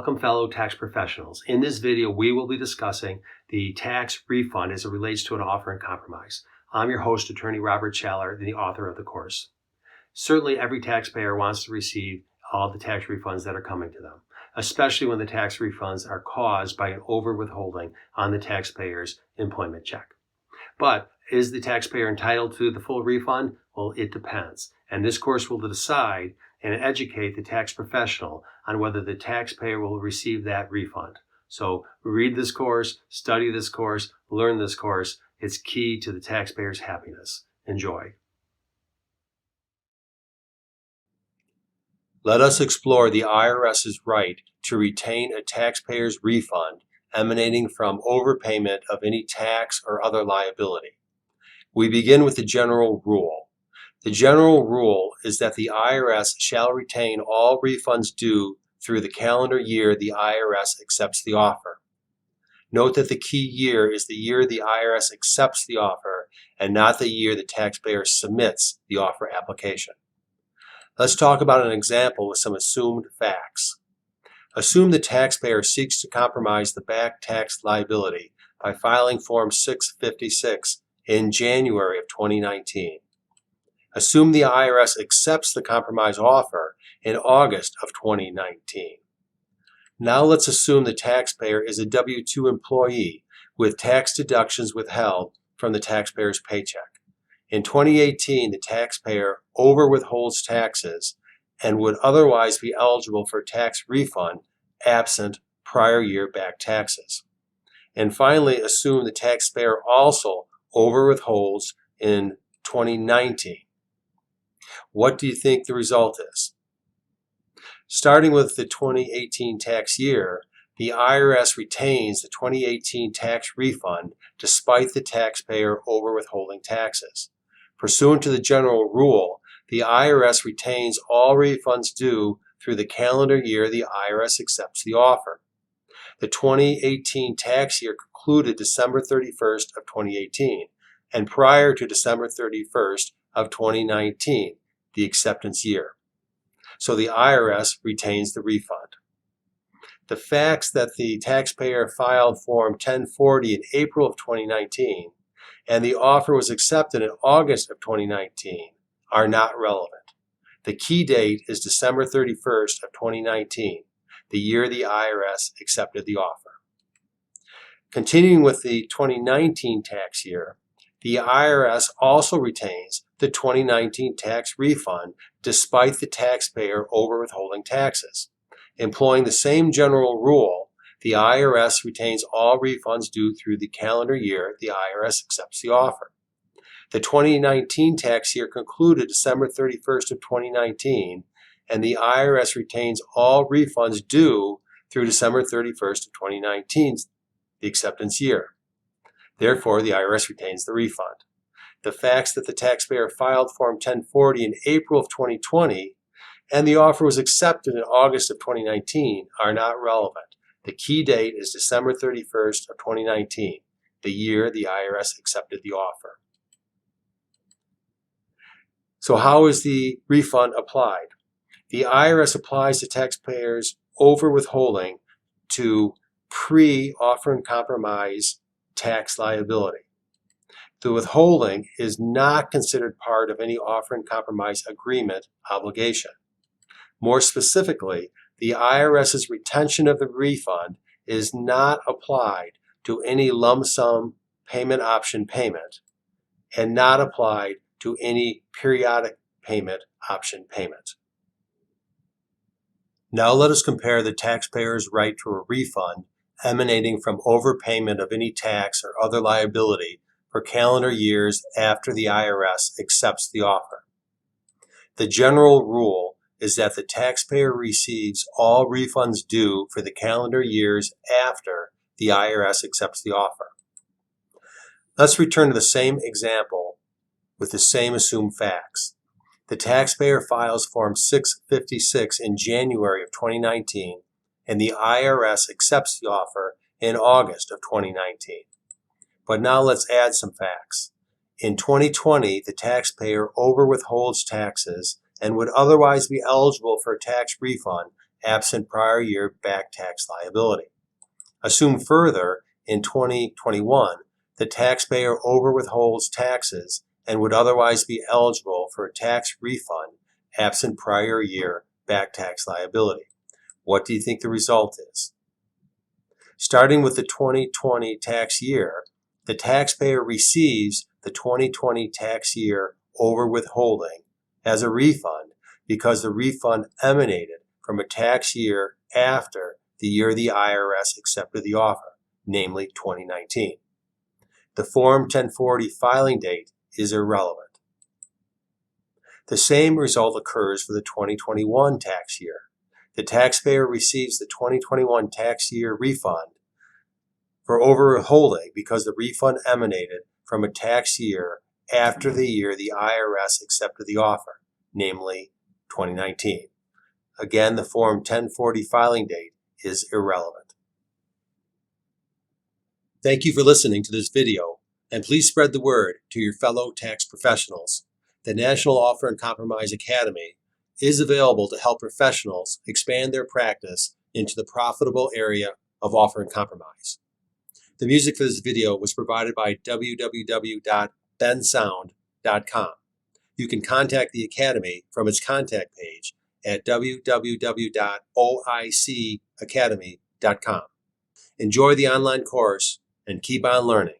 Welcome, fellow tax professionals. In this video, we will be discussing the tax refund as it relates to an offer in compromise. I'm your host, attorney Robert Schaller, the author of the course. Certainly, every taxpayer wants to receive all the tax refunds that are coming to them, especially when the tax refunds are caused by an over-withholding on the taxpayer's employment check. But is the taxpayer entitled to the full refund? Well, it depends. And this course will decide and educate the tax professional on whether the taxpayer will receive that refund. So read this course, study this course, learn this course. It's key to the taxpayer's happiness. Enjoy. Let us explore the IRS's right to retain a taxpayer's refund emanating from overpayment of any tax or other liability. We begin with the general rule. The general rule is that the IRS shall retain all refunds due through the calendar year the IRS accepts the offer. Note that the key year is the year the IRS accepts the offer and not the year the taxpayer submits the offer application. Let's talk about an example with some assumed facts. Assume the taxpayer seeks to compromise the back tax liability by filing Form 656 in January of 2019. Assume the IRS accepts the compromise offer in August of 2019. Now let's assume the taxpayer is a W-2 employee with tax deductions withheld from the taxpayer's paycheck. In 2018, the taxpayer over-withholds taxes and would otherwise be eligible for tax refund absent prior year back taxes. And finally, assume the taxpayer also over-withholds in 2019. What do you think the result is? Starting with the 2018 tax year, the IRS retains the 2018 tax refund despite the taxpayer over-withholding taxes. Pursuant to the general rule, the IRS retains all refunds due through the calendar year the IRS accepts the offer. The 2018 tax year concluded December 31st of 2018 and prior to December 31st of 2019, the acceptance year. So the IRS retains the refund. The facts that the taxpayer filed Form 1040 in April of 2019 and the offer was accepted in August of 2019 are not relevant. The key date is December 31st of 2019, the year the IRS accepted the offer. Continuing with the 2019 tax year, the IRS also retains the 2019 tax refund despite the taxpayer over-withholding taxes. Employing the same general rule, the IRS retains all refunds due through the calendar year the IRS accepts the offer. The 2019 tax year concluded December 31st of 2019, and the IRS retains all refunds due through December 31st of 2019, the acceptance year. Therefore, the IRS retains the refund. The facts that the taxpayer filed Form 1040 in April of 2020 and the offer was accepted in August of 2019 are not relevant. The key date is December 31st of 2019, the year the IRS accepted the offer. So how is the refund applied? The IRS applies the taxpayer's over-withholding to pre-offer and compromise tax liability. The withholding is not considered part of any offer and compromise agreement obligation. More specifically, the IRS's retention of the refund is not applied to any lump sum payment option payment and not applied to any periodic payment option payment. Now let us compare the taxpayer's right to a refund emanating from overpayment of any tax or other liability for calendar years after the IRS accepts the offer. The general rule is that the taxpayer receives all refunds due for the calendar years after the IRS accepts the offer. Let's return to the same example with the same assumed facts. The taxpayer files Form 656 in January of 2019 and the IRS accepts the offer in August of 2019. But now let's add some facts. In 2020, the taxpayer over-withholds taxes and would otherwise be eligible for a tax refund absent prior year back tax liability. Assume further, in 2021, the taxpayer overwithholds taxes and would otherwise be eligible for a tax refund absent prior year back tax liability. What do you think the result is? Starting with the 2020 tax year, the taxpayer receives the 2020 tax year overwithholding as a refund because the refund emanated from a tax year after the year the IRS accepted the offer, namely 2019. The Form 1040 filing date is irrelevant. The same result occurs for the 2021 tax year. The taxpayer receives the 2021 tax year refund for overholding because the refund emanated from a tax year after the year the IRS accepted the offer, namely 2019. Again, the Form 1040 filing date is irrelevant. Thank you for listening to this video, and please spread the word to your fellow tax professionals. The National Offer and Compromise Academy is available to help professionals expand their practice into the profitable area of offer and compromise. The music for this video was provided by www.bensound.com. You can contact the Academy from its contact page at www.oicacademy.com. Enjoy the online course and keep on learning.